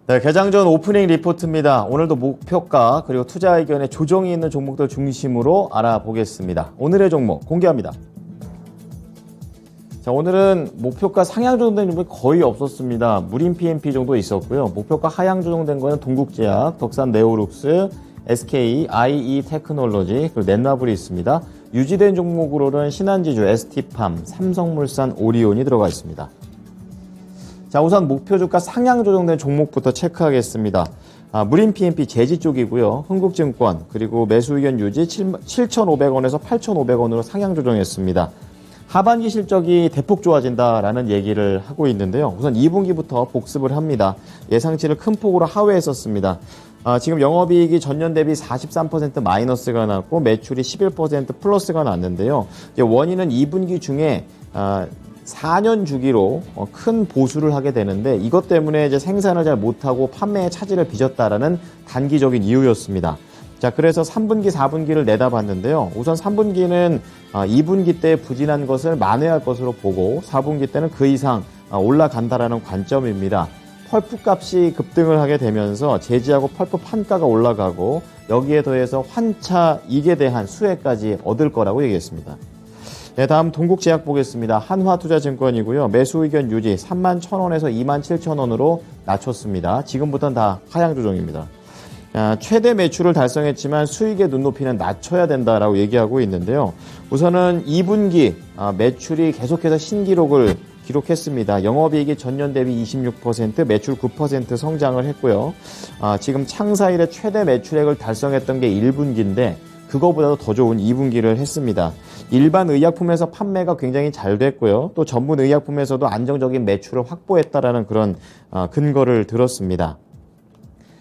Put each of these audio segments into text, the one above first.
네, 개장 전 오프닝 리포트입니다. 오늘도 목표가 그리고 투자 의견에 조정이 있는 종목들 중심으로 알아보겠습니다. 오늘의 종목 공개합니다. 자, 오늘은 목표가 상향 조정된 종목이 거의 없었습니다. 무림 PMP 정도 있었고요. 목표가 하향 조정된 거는 동국제약, 덕산 네오룩스, SK, IE 테크놀로지, 그리고 넷마블이 있습니다. 유지된 종목으로는 신한지주, ST팜, 삼성물산, 오리온이 들어가 있습니다. 자, 우선 목표 주가 상향 조정된 종목부터 체크하겠습니다. 무림 PMP 제지 쪽이고요. 흥국증권 그리고 매수 의견 유지 7,500원에서 8,500원으로 상향 조정했습니다. 하반기 실적이 대폭 좋아진다라는 얘기를 하고 있는데요. 우선 2분기부터 복습을 합니다. 예상치를 큰 폭으로 하회했었습니다. 지금 영업이익이 전년 대비 43% 마이너스가 났고 매출이 11% 플러스가 났는데요. 원인은 2분기 중에 4년 주기로 큰 보수를 하게 되는데 이것 때문에 이제 생산을 잘 못하고 판매에 차질을 빚었다라는 단기적인 이유였습니다. 자, 그래서 3분기, 4분기를 내다봤는데요. 우선 3분기는 2분기 때 부진한 것을 만회할 것으로 보고 4분기 때는 그 이상 올라간다라는 관점입니다. 펄프 값이 급등을 하게 되면서 제지하고 펄프 판가가 올라가고 여기에 더해서 환차 이익에 대한 수혜까지 얻을 거라고 얘기했습니다. 네, 다음 동국제약 보겠습니다. 한화투자증권이고요. 매수 의견 유지 31,000원에서 27,000원으로 낮췄습니다. 지금부터는 다 하향 조정입니다. 최대 매출을 달성했지만 수익의 눈높이는 낮춰야 된다라고 얘기하고 있는데요. 우선은 2분기 매출이 계속해서 신기록을 기록했습니다. 영업이익이 전년 대비 26%, 매출 9% 성장을 했고요. 지금 창사 이래 최대 매출액을 달성했던 게 1분기인데 그거보다도 더 좋은 2분기를 했습니다. 일반 의약품에서 판매가 굉장히 잘 됐고요. 또 전문 의약품에서도 안정적인 매출을 확보했다라는 그런 근거를 들었습니다.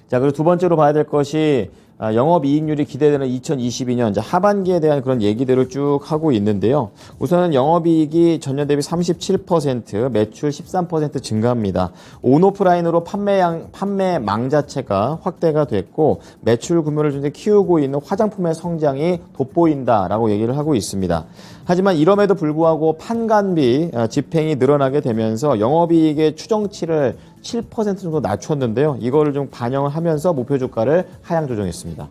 자, 그리고 두 번째로 봐야 될 것이 영업이익률이 기대되는 2022년 하반기에 대한 그런 얘기들을 쭉 하고 있는데요. 우선은 영업이익이 전년 대비 37%, 매출 13% 증가합니다. 온오프라인으로 판매망 자체가 확대가 됐고 매출 규모를 좀 키우고 있는 화장품의 성장이 돋보인다라고 얘기를 하고 있습니다. 하지만 이럼에도 불구하고 판관비 집행이 늘어나게 되면서 영업이익의 추정치를 7% 정도 낮췄는데요. 이거를 좀 반영을 하면서 목표 주가를 하향 조정했습니다.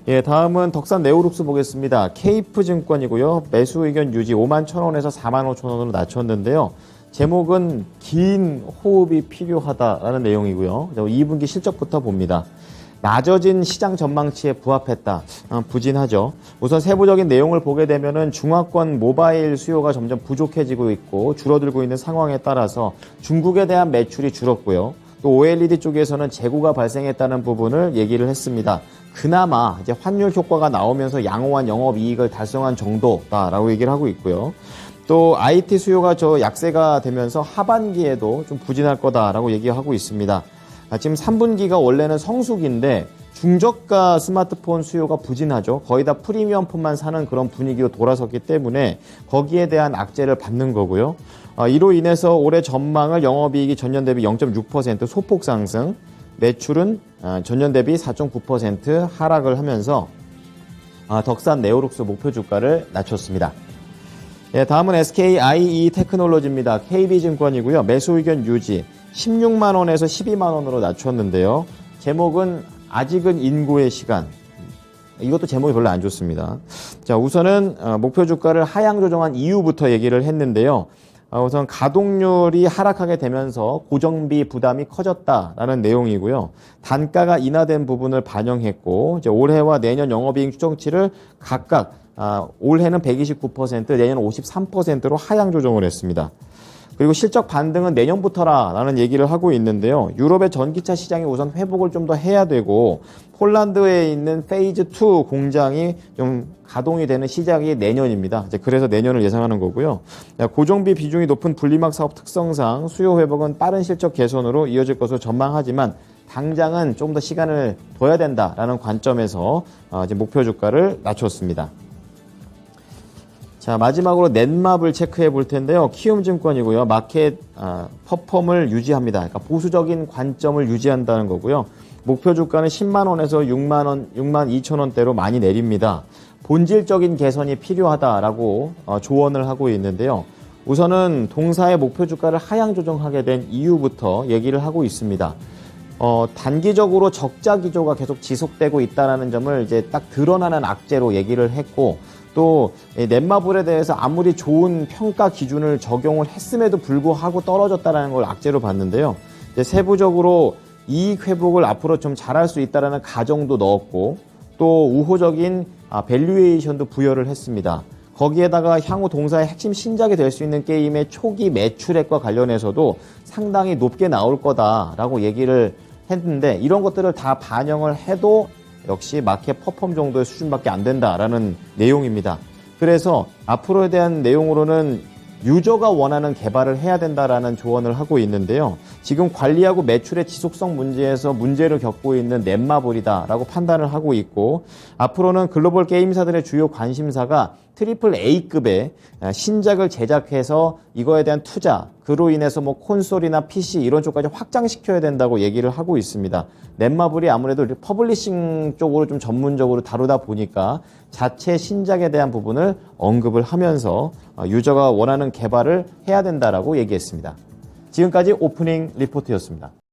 예, 다음은 덕산 네오룩스 보겠습니다. 케이프증권이고요. 매수 의견 유지 51,000원에서 45,000원으로 낮췄는데요. 제목은 긴 호흡이 필요하다라는 내용이고요. 2분기 실적부터 봅니다. 낮아진 시장 전망치에 부합했다. 부진하죠. 우선 세부적인 내용을 보게 되면은 중화권 모바일 수요가 점점 부족해지고 있고 줄어들고 있는 상황에 따라서 중국에 대한 매출이 줄었고요. 또 OLED 쪽에서는 재고가 발생했다는 부분을 얘기를 했습니다. 그나마 이제 환율 효과가 나오면서 양호한 영업이익을 달성한 정도다라고 얘기를 하고 있고요. 또 IT 수요가 약세가 되면서 하반기에도 좀 부진할 거다라고 얘기하고 있습니다. 지금 3분기가 원래는 성수기인데 중저가 스마트폰 수요가 부진하죠. 거의 다 프리미엄 폰만 사는 그런 분위기로 돌아섰기 때문에 거기에 대한 악재를 받는 거고요. 이로 인해서 올해 전망을 영업이익이 전년 대비 0.6% 소폭 상승, 매출은 전년 대비 4.9% 하락을 하면서 덕산 네오룩스 목표 주가를 낮췄습니다. 네, 다음은 SK IE 테크놀로지입니다. KB증권이고요. 매수 의견 유지 16만 원에서 12만 원으로 낮췄는데요. 제목은 아직은 인고의 시간. 이것도 제목이 별로 안 좋습니다. 자, 우선은 목표 주가를 하향 조정한 이유부터 얘기를 했는데요. 우선 가동률이 하락하게 되면서 고정비 부담이 커졌다라는 내용이고요. 단가가 인하된 부분을 반영했고 이제 올해와 내년 영업이익 추정치를 각각 올해는 129%, 내년 53%로 하향 조정을 했습니다. 그리고 실적 반등은 내년부터라는 얘기를 하고 있는데요. 유럽의 전기차 시장이 우선 회복을 좀 더 해야 되고 폴란드에 있는 페이즈 2 공장이 좀 가동이 되는 시작이 내년입니다. 이제 그래서 내년을 예상하는 거고요. 고정비 비중이 높은 분리막 사업 특성상 수요 회복은 빠른 실적 개선으로 이어질 것으로 전망하지만 당장은 좀 더 시간을 둬야 된다라는 관점에서 이제 목표 주가를 낮췄습니다. 자, 마지막으로 넷마블 체크해 볼 텐데요. 키움증권이고요. 마켓 퍼폼을 유지합니다. 그러니까 보수적인 관점을 유지한다는 거고요. 목표 주가는 10만 원에서 6만 원, 6만 2천 원대로 많이 내립니다. 본질적인 개선이 필요하다라고 조언을 하고 있는데요. 우선은 동사의 목표 주가를 하향 조정하게 된 이유부터 얘기를 하고 있습니다. 단기적으로 적자 기조가 계속 지속되고 있다는 점을 이제 딱 드러나는 악재로 얘기를 했고, 또 넷마블에 대해서 아무리 좋은 평가 기준을 적용을 했음에도 불구하고 떨어졌다는 걸 악재로 봤는데요. 이제 세부적으로 이익 회복을 앞으로 좀 잘할 수 있다는 가정도 넣었고, 또 우호적인 밸류에이션도 부여를 했습니다. 거기에다가 향후 동사의 핵심 신작이 될 수 있는 게임의 초기 매출액과 관련해서도 상당히 높게 나올 거다라고 얘기를 했는데, 이런 것들을 다 반영을 해도 역시 마켓 퍼폼 정도의 수준밖에 안 된다라는 내용입니다. 그래서 앞으로에 대한 내용으로는 유저가 원하는 개발을 해야 된다라는 조언을 하고 있는데요. 지금 관리하고 매출의 지속성 문제에서 문제를 겪고 있는 넷마블이다라고 판단을 하고 있고, 앞으로는 글로벌 게임사들의 주요 관심사가 트리플 A급의 신작을 제작해서 이거에 대한 투자, 그로 인해서 뭐 콘솔이나 PC 이런 쪽까지 확장시켜야 된다고 얘기를 하고 있습니다. 넷마블이 아무래도 퍼블리싱 쪽으로 좀 전문적으로 다루다 보니까 자체 신작에 대한 부분을 언급을 하면서 유저가 원하는 개발을 해야 된다라고 얘기했습니다. 지금까지 오프닝 리포트였습니다.